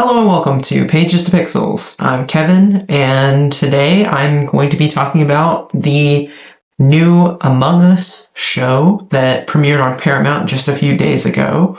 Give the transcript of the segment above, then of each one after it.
Hello and welcome to Pages to Pixels. I'm Kevin, and today I'm going to be talking about the new Among Us show that premiered on Paramount just a few days ago.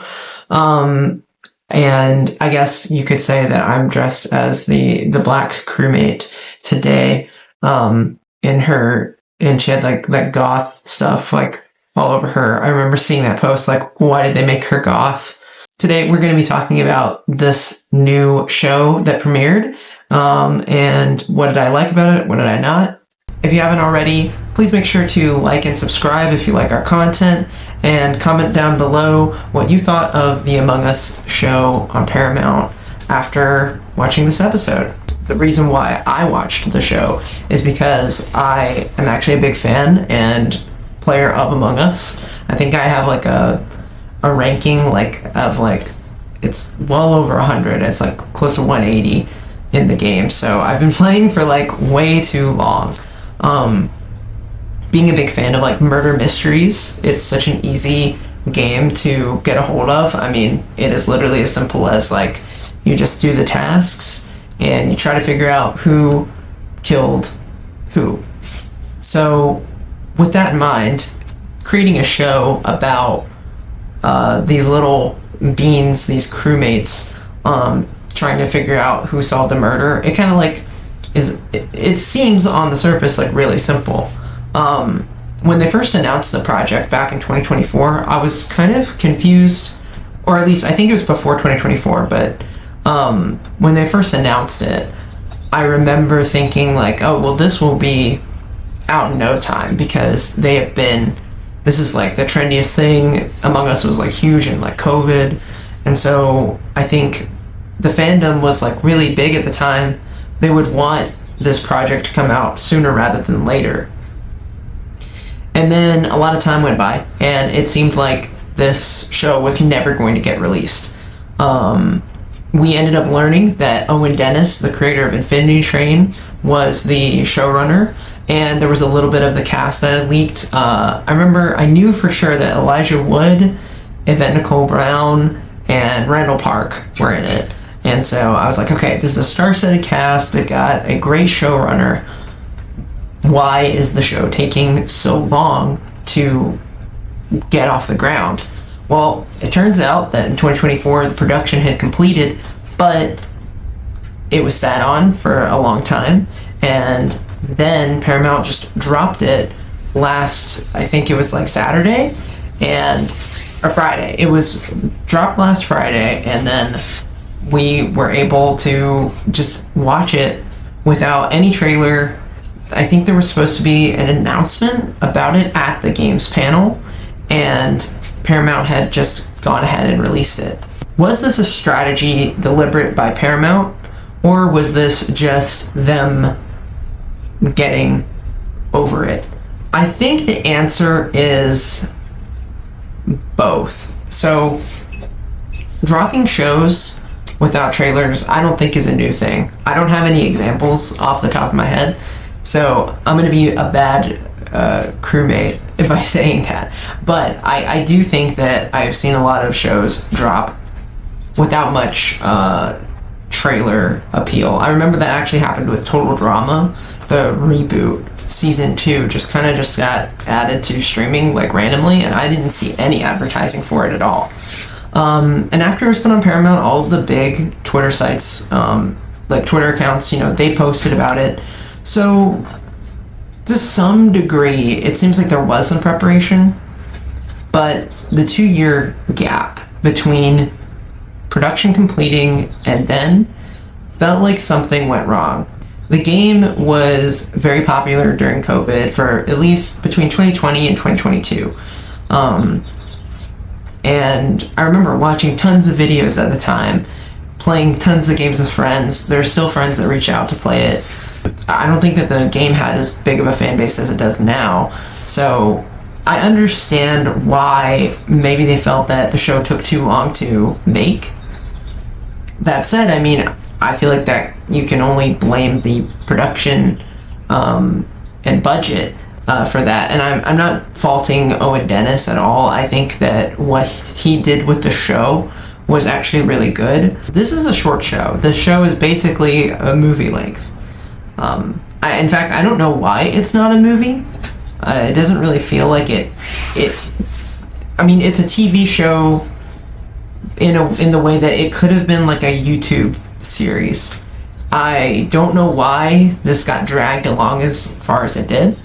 And I guess you could say that I'm dressed as the black crewmate today. And she had like that goth stuff like all over her. I remember seeing that post, like, why did they make her goth? Today, we're going to be talking about this new show that premiered, and what did I like about it, what did I not. If you haven't already, please make sure to like and subscribe if you like our content, and comment down below what you thought of the Among Us show on Paramount after watching this episode. The reason why I watched the show is because I am actually a big fan and player of Among Us. I think I have like a ranking it's well over 100. It's like close to 180 in the game. So I've been playing for like way too long. Being a big fan of like murder mysteries, it's such an easy game to get a hold of. I mean, it is literally as simple as like you just do the tasks and you try to figure out who killed who. So with that in mind, creating a show about these little beans, these crewmates, trying to figure out who solved the murder. It kind of like it seems on the surface like really simple. When they first announced the project back in 2024, I was kind of confused, or at least I think it was before 2024, but when they first announced it, I remember thinking like, oh, well, this will be out in no time because this is like the trendiest thing. Among Us was like huge in like COVID. And so I think the fandom was like really big at the time. They would want this project to come out sooner rather than later. And then a lot of time went by and it seemed like this show was never going to get released. We ended up learning that Owen Dennis, the creator of Infinity Train, was the showrunner. And there was a little bit of the cast that had leaked. I knew for sure that Elijah Wood, Yvette Nicole Brown, and Randall Park were in it. And so I was like, okay, this is a star-studded cast. They've got a great showrunner. Why is the show taking so long to get off the ground? Well, it turns out that in 2024, the production had completed, but it was sat on for a long time. And then Paramount just dropped it I think it was like Saturday or Friday. It was dropped last Friday, and then we were able to just watch it without any trailer. I think there was supposed to be an announcement about it at the games panel, and Paramount had just gone ahead and released it. Was this a strategy deliberate by Paramount, or was this just them getting over it? I think the answer is both. So dropping shows without trailers, I don't think is a new thing. I don't have any examples off the top of my head, so I'm going to be a bad crewmate if I'm saying that. But I do think that I've seen a lot of shows drop without much trailer appeal. I remember that actually happened with Total Drama. The reboot season 2 just got added to streaming like randomly, and I didn't see any advertising for it at all. And after it was put on Paramount, all of the big Twitter sites, like Twitter accounts, they posted about it. So to some degree, it seems like there was some preparation, but the 2-year gap between production completing and then felt like something went wrong. The game was very popular during COVID for at least between 2020 and 2022. And I remember watching tons of videos at the time, playing tons of games with friends. There are still friends that reach out to play it. I don't think that the game had as big of a fan base as it does now. So I understand why maybe they felt that the show took too long to make. That said, I mean, I feel like that you can only blame the production and budget for that. And I'm not faulting Owen Dennis at all. I think that what he did with the show was actually really good. This is a short show. The show is basically a movie length. In fact, I don't know why it's not a movie. It doesn't really feel like it. I mean, it's a TV show in the way that it could have been like a YouTube series. I don't know why this got dragged along as far as it did,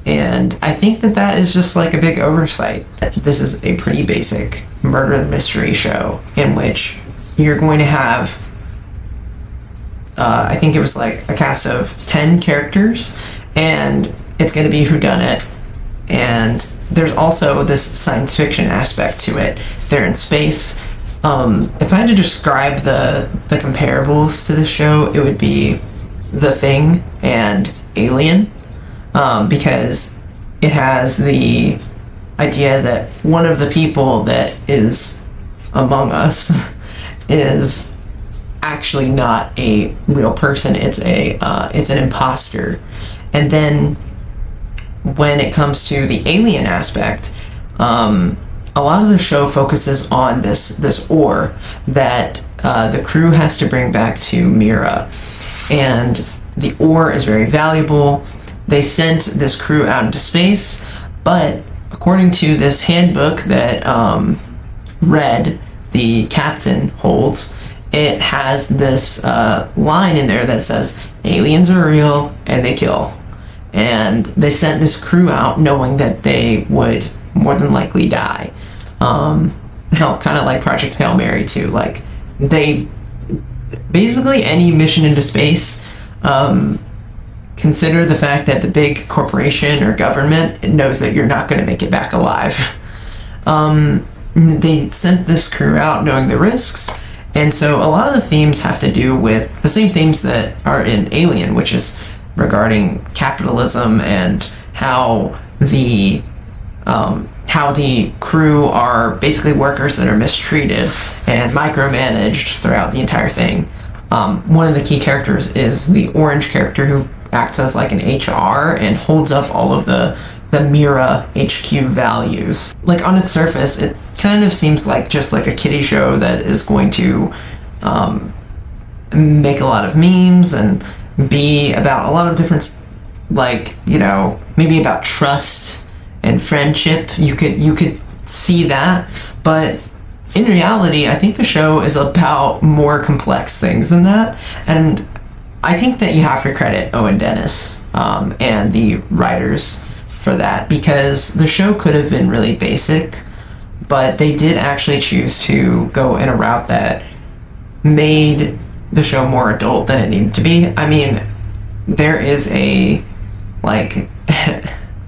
and I think that is just like a big oversight. This is a pretty basic murder mystery show in which you're going to have I think it was like a cast of 10 characters, and it's going to be whodunit, and there's also this science fiction aspect to it. They're in space. If I had to describe the comparables to this show, it would be The Thing and Alien, because it has the idea that one of the people that is among us is actually not a real person. It's an imposter. And then when it comes to the alien aspect, a lot of the show focuses on this ore that the crew has to bring back to Mira, and the ore is very valuable. They sent this crew out into space, but according to this handbook that Red, the captain, holds, it has this line in there that says, aliens are real and they kill. And they sent this crew out knowing that they would more than likely die. Hell, kind of like Project Hail Mary too. Like, they basically, any mission into space, consider the fact that the big corporation or government knows that you're not going to make it back alive. They sent this crew out knowing the risks. And so a lot of the themes have to do with the same themes that are in Alien, which is regarding capitalism and how the crew are basically workers that are mistreated and micromanaged throughout the entire thing. One of the key characters is the orange character, who acts as like an HR and holds up all of the Mira HQ values. Like, on its surface, it kind of seems like just like a kiddie show that is going to make a lot of memes and be about a lot of different, like, you know, maybe about trust and friendship. You could see that, but in reality, I think the show is about more complex things than that, and I think that you have to credit Owen Dennis and the writers for that, because the show could have been really basic, but they did actually choose to go in a route that made the show more adult than it needed to be. I mean, there is a, like,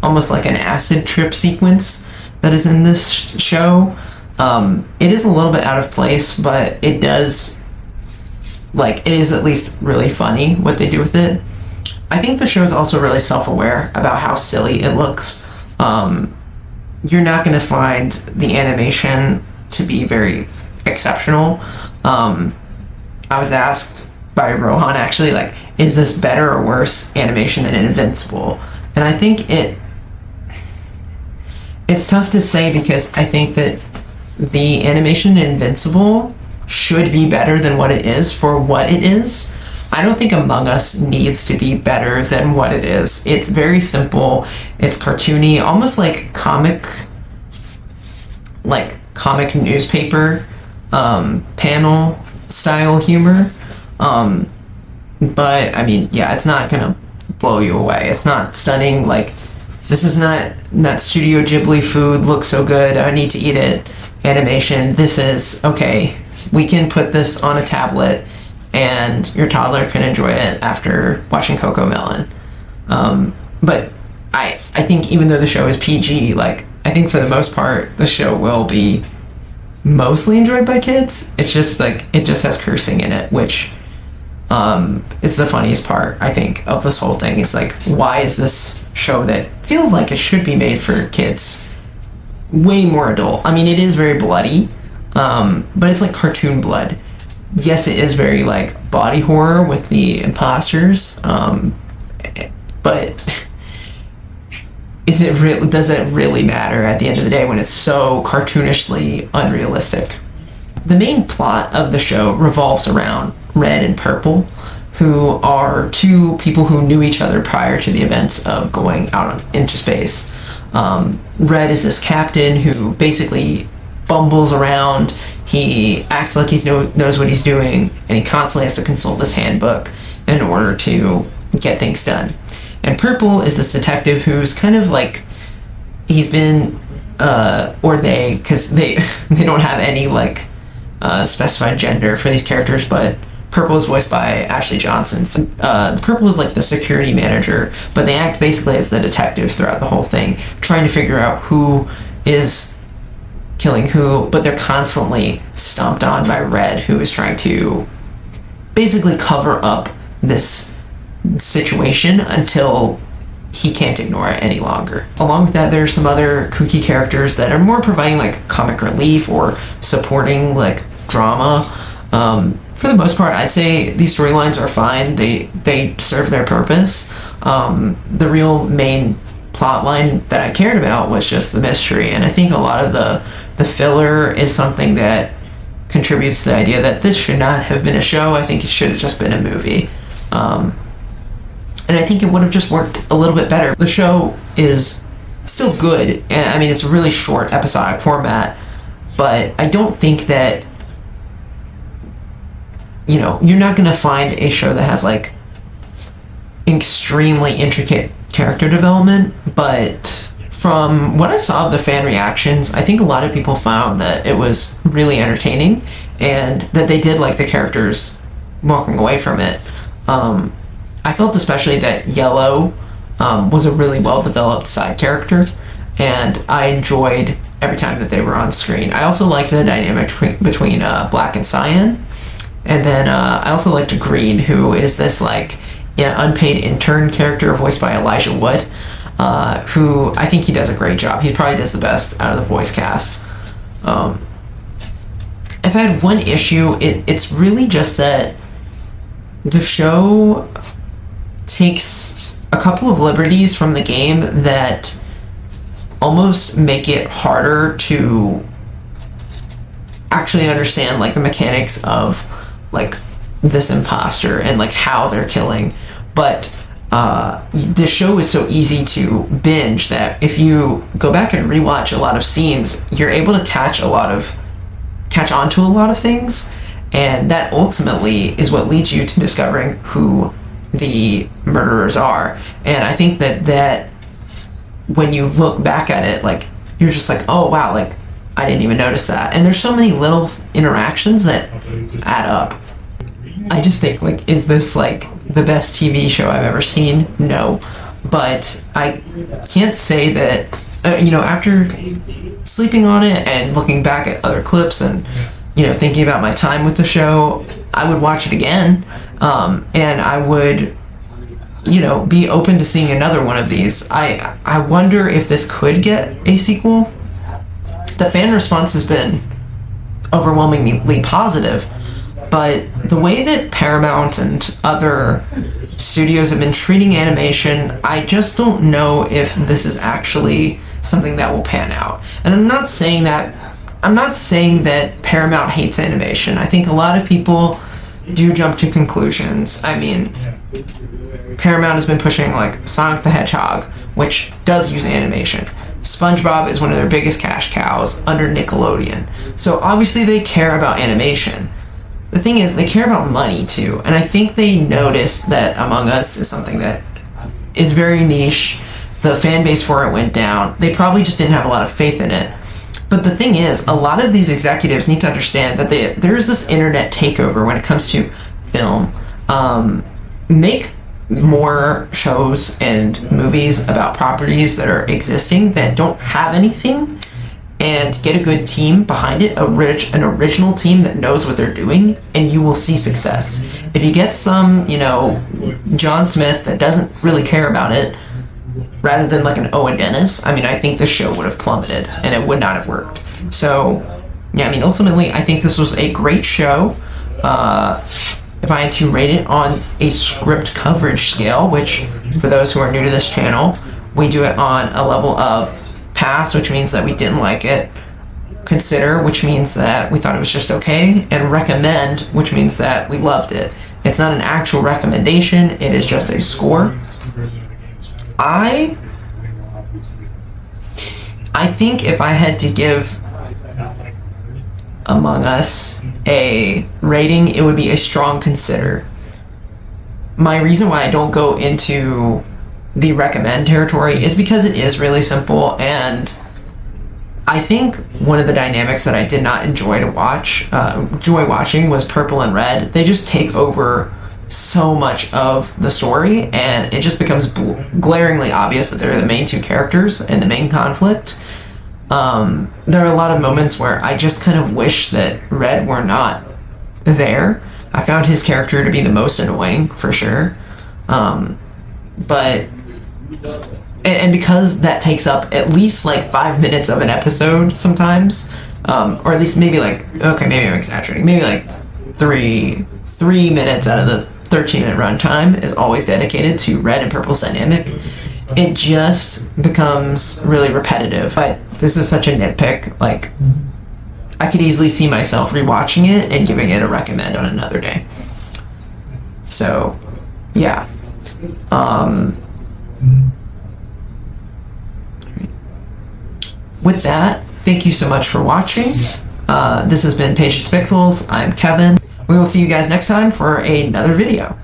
almost like an acid trip sequence that is in this show. It is a little bit out of place, but it does, like, it is at least really funny what they do with it. I think the show is also really self-aware about how silly it looks. You're not going to find the animation to be very exceptional. I was asked by Rohan, actually, like, is this better or worse animation than Invincible? And I think it's tough to say, because I think that the animation in Invincible should be better than what it is for what it is. I don't think Among Us needs to be better than what it is. It's very simple. It's cartoony, almost like comic newspaper panel style humor. But I mean, yeah, it's not gonna blow you away. It's not stunning. Like, this is not Studio Ghibli food looks so good, I need to eat it animation. This is, okay, we can put this on a tablet and your toddler can enjoy it after watching Coco Melon. But I think even though the show is PG, like, I think for the most part the show will be mostly enjoyed by kids. It's just like, it just has cursing in it, which is the funniest part, I think, of this whole thing. Is like, why is this show that feels like it should be made for kids way more adult? I mean, it is very bloody, but it's like cartoon blood. Yes, it is very like body horror with the imposters, but does it really matter at the end of the day when it's so cartoonishly unrealistic? the main plot of the show revolves around Red and Purple, who are two people who knew each other prior to the events of going out into space. Red is this captain who basically bumbles around. He acts like he knows what he's doing, and he constantly has to consult his handbook in order to get things done. And Purple is this detective who's kind of like, he's been, or they, because they don't have any like specified gender for these characters, but Purple is voiced by Ashley Johnson. So, Purple is like the security manager, but they act basically as the detective throughout the whole thing, trying to figure out who is killing who, but they're constantly stomped on by Red, who is trying to basically cover up this situation until he can't ignore it any longer. Along with that, there's some other kooky characters that are more providing like comic relief or supporting like drama. For the most part, I'd say these storylines are fine. They serve their purpose. The real main plot line that I cared about was just the mystery, and I think a lot of the filler is something that contributes to the idea that this should not have been a show. I think it should have just been a movie. And I think it would have just worked a little bit better. The show is still good, and I mean, it's a really short episodic format, but I don't think that, you know, you're not going to find a show that has like extremely intricate character development, but from what I saw of the fan reactions, I think a lot of people found that it was really entertaining and that they did like the characters walking away from it. I felt especially that Yellow was a really well-developed side character, and I enjoyed every time that they were on screen. I also liked the dynamic between Black and Cyan, and then I also liked Green, who is this like unpaid intern character voiced by Elijah Wood, who I think he does a great job. He probably does the best out of the voice cast. If I had one issue, it's really just that the show takes a couple of liberties from the game that almost make it harder to actually understand like the mechanics of like this imposter and like how they're killing. But the show is so easy to binge that if you go back and rewatch a lot of scenes, you're able to catch on to a lot of things, and that ultimately is what leads you to discovering who the murderers are. And I think that when you look back at it, like, you're just like, oh wow, like I didn't even notice that. And there's so many little interactions that add up. I just think, like, is this like the best TV show I've ever seen? No, but I can't say that after sleeping on it and looking back at other clips and thinking about my time with the show, I would watch it again, and I would be open to seeing another one of these. I wonder if this could get a sequel. The fan response has been overwhelmingly positive, but the way that Paramount and other studios have been treating animation, I just don't know if this is actually something that will pan out. And I'm not saying that Paramount hates animation. I think a lot of people do jump to conclusions. I mean, Paramount has been pushing like Sonic the Hedgehog, which does use animation. SpongeBob is one of their biggest cash cows under Nickelodeon. So obviously they care about animation. The thing is, they care about money too, and I think they noticed that Among Us is something that is very niche. The fan base for it went down. They probably just didn't have a lot of faith in it. But the thing is, a lot of these executives need to understand that there is this internet takeover when it comes to film. Make more shows and movies about properties that are existing that don't have anything, and get a good team behind it, an original team that knows what they're doing, and you will see success. If you get some, John Smith that doesn't really care about it, rather than like an Owen Dennis, I mean, I think the show would have plummeted and it would not have worked. So, yeah, I mean, ultimately, I think this was a great show. If I had to rate it on a script coverage scale, which for those who are new to this channel, we do it on a level of pass, which means that we didn't like it, consider, which means that we thought it was just okay, and recommend, which means that we loved it. It's not an actual recommendation, it is just a score. I think if I had to give Among Us a rating, it would be a strong consider. My reason why I don't go into the recommend territory is because it is really simple, and I think one of the dynamics that I did not enjoy watching was Purple and Red. They just take over so much of the story, and it just becomes glaringly obvious that they're the main two characters in the main conflict. There are a lot of moments where I just kind of wish that Red were not there. I found his character to be the most annoying, for sure. But because that takes up at least like 5 minutes of an episode sometimes, or at least maybe like, okay, maybe I'm exaggerating, maybe like three minutes out of the 13-minute runtime is always dedicated to Red and Purple's dynamic. It just becomes really repetitive. But this is such a nitpick. Like, I could easily see myself rewatching it and giving it a recommend on another day. So, yeah. With that, thank you so much for watching. This has been Pages Pixels. I'm Kevin. We will see you guys next time for another video.